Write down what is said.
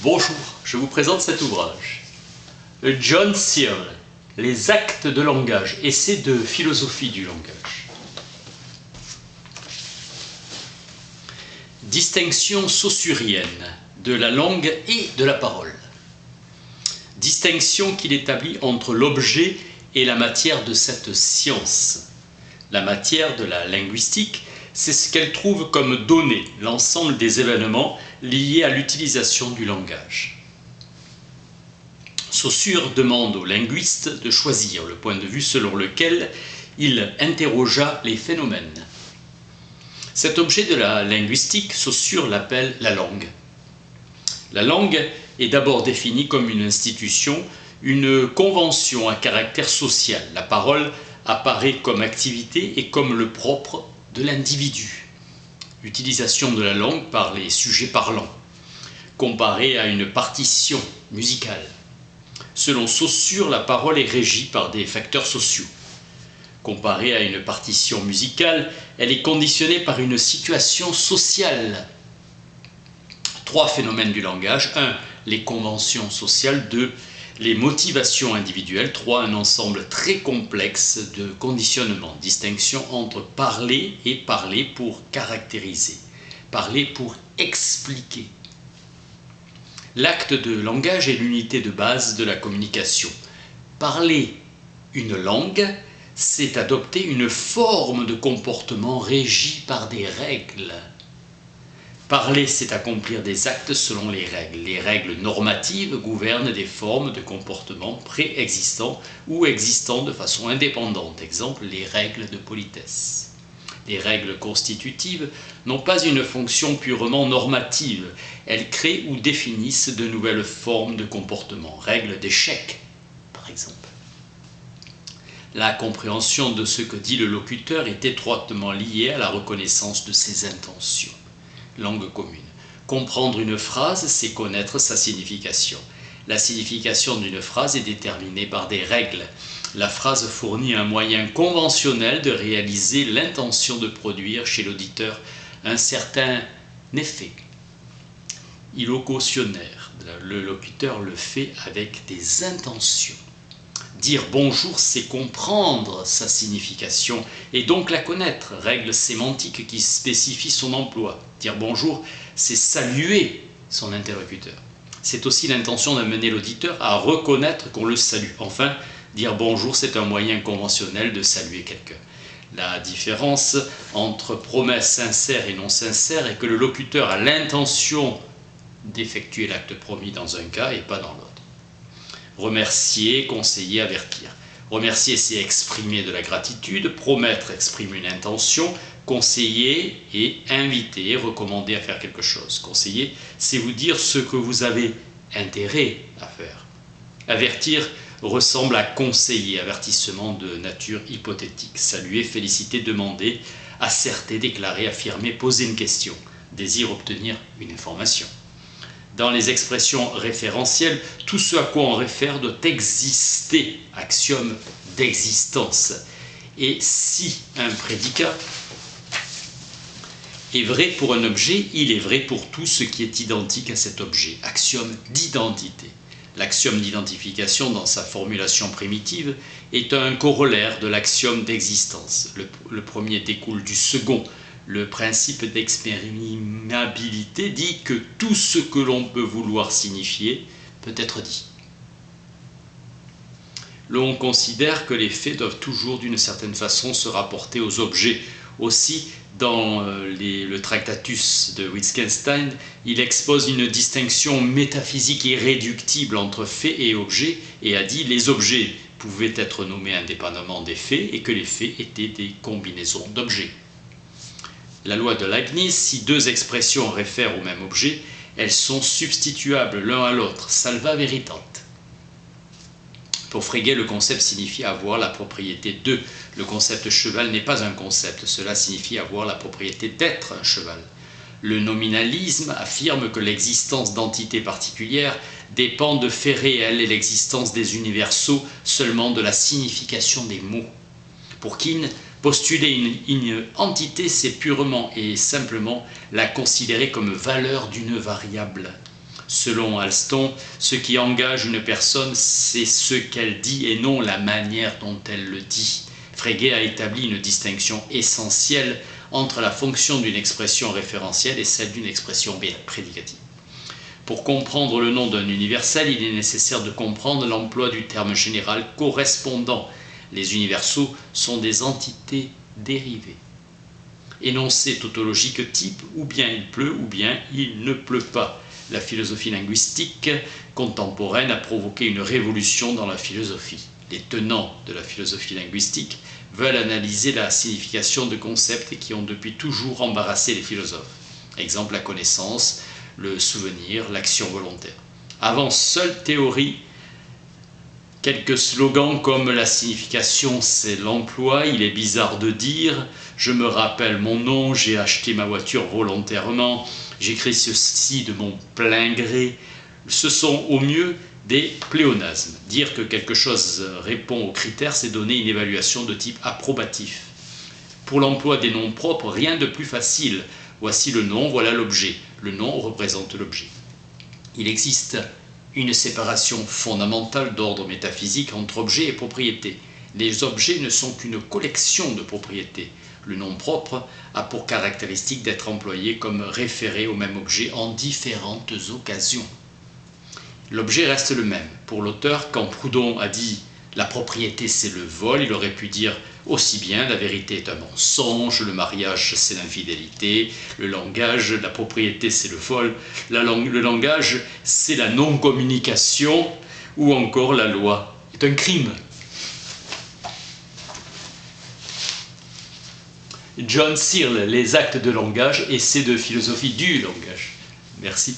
Bonjour, je vous présente cet ouvrage. John Searle, Les actes de langage, essai de philosophie du langage. Distinction saussurienne de la langue et de la parole. Distinction qu'il établit entre l'objet et la matière de cette science. La matière de la linguistique, c'est ce qu'elle trouve comme données, l'ensemble des événements liés à l'utilisation du langage. Saussure demande au linguiste de choisir le point de vue selon lequel il interrogea les phénomènes. Cet objet de la linguistique, Saussure l'appelle la langue. La langue est d'abord définie comme une institution, une convention à caractère social. La parole apparaît comme activité et comme le propre de l'individu. L'utilisation de la langue par les sujets parlants, comparée à une partition musicale. Selon Saussure, la parole est régie par des facteurs sociaux. Comparée à une partition musicale, elle est conditionnée par une situation sociale. 3 phénomènes du langage. 1. Les conventions sociales. 2. Les motivations individuelles. 3. Un ensemble très complexe de conditionnements. Distinction entre parler et parler pour caractériser. Parler pour expliquer. L'acte de langage est l'unité de base de la communication. Parler une langue, c'est adopter une forme de comportement régie par des règles. Parler, c'est accomplir des actes selon les règles. Les règles normatives gouvernent des formes de comportement préexistants ou existants de façon indépendante. Exemple, les règles de politesse. Les règles constitutives n'ont pas une fonction purement normative. Elles créent ou définissent de nouvelles formes de comportement. Règles d'échec, par exemple. La compréhension de ce que dit le locuteur est étroitement liée à la reconnaissance de ses intentions. Langue commune. Comprendre une phrase, c'est connaître sa signification. La signification d'une phrase est déterminée par des règles. La phrase fournit un moyen conventionnel de réaliser l'intention de produire chez l'auditeur un certain effet. Illocutionnaire. Le locuteur le fait avec des intentions. Dire bonjour, c'est comprendre sa signification et donc la connaître. Règle sémantique qui spécifie son emploi. Dire bonjour, c'est saluer son interlocuteur. C'est aussi l'intention d'amener l'auditeur à reconnaître qu'on le salue. Enfin, dire bonjour, c'est un moyen conventionnel de saluer quelqu'un. La différence entre promesse sincère et non sincère est que le locuteur a l'intention d'effectuer l'acte promis dans un cas et pas dans l'autre. Remercier, conseiller, avertir. Remercier, c'est exprimer de la gratitude. Promettre exprime une intention. Conseiller et inviter, recommander à faire quelque chose. Conseiller, c'est vous dire ce que vous avez intérêt à faire. Avertir ressemble à conseiller, avertissement de nature hypothétique. Saluer, féliciter, demander, asserter, déclarer, affirmer, poser une question. Désir, obtenir une information. Dans les expressions référentielles, tout ce à quoi on réfère doit exister, axiome d'existence. Et si un prédicat est vrai pour un objet, il est vrai pour tout ce qui est identique à cet objet, axiome d'identité. L'axiome d'identification, dans sa formulation primitive, est un corollaire de l'axiome d'existence. Le premier découle du second. Le principe d'expérimentabilité dit que tout ce que l'on peut vouloir signifier peut être dit. L'on considère que les faits doivent toujours d'une certaine façon se rapporter aux objets. Aussi, dans le Tractatus de Wittgenstein, il expose une distinction métaphysique irréductible entre faits et objets et a dit les objets pouvaient être nommés indépendamment des faits et que les faits étaient des combinaisons d'objets. La loi de Leibniz, si 2 expressions réfèrent au même objet, elles sont substituables l'un à l'autre, salva veritant. Pour Frege, le concept signifie avoir la propriété de. Le concept cheval n'est pas un concept, cela signifie avoir la propriété d'être un cheval. Le nominalisme affirme que l'existence d'entités particulières dépend de faits réels et l'existence des universaux seulement de la signification des mots. Pour Kuhn, postuler une entité, c'est purement et simplement la considérer comme valeur d'une variable. Selon Alston, ce qui engage une personne, c'est ce qu'elle dit et non la manière dont elle le dit. Frege a établi une distinction essentielle entre la fonction d'une expression référentielle et celle d'une expression prédicative. Pour comprendre le nom d'un universel, il est nécessaire de comprendre l'emploi du terme général correspondant. Les universaux sont des entités dérivées. Énoncé tautologique type, ou bien il pleut, ou bien il ne pleut pas. La philosophie linguistique contemporaine a provoqué une révolution dans la philosophie. Les tenants de la philosophie linguistique veulent analyser la signification de concepts qui ont depuis toujours embarrassé les philosophes. Exemple, la connaissance, le souvenir, l'action volontaire. Avant seule théorie, quelques slogans comme la signification c'est l'emploi, il est bizarre de dire, je me rappelle mon nom, j'ai acheté ma voiture volontairement, j'écris ceci de mon plein gré, ce sont au mieux des pléonasmes. Dire que quelque chose répond aux critères, c'est donner une évaluation de type approbatif. Pour l'emploi des noms propres, rien de plus facile. Voici le nom, voilà l'objet. Le nom représente l'objet. Il existe une séparation fondamentale d'ordre métaphysique entre objet et propriété. Les objets ne sont qu'une collection de propriétés. Le nom propre a pour caractéristique d'être employé comme référé au même objet en différentes occasions. L'objet reste le même. Pour l'auteur, quand Proudhon a dit « la propriété c'est le vol », il aurait pu dire aussi bien « la vérité est un mensonge »,« le mariage c'est l'infidélité »,« le langage, la propriété c'est le vol »,« le langage c'est la non-communication » ou encore « la loi est un crime ». John Searle, Les actes de langage, essai de philosophie du langage. Merci.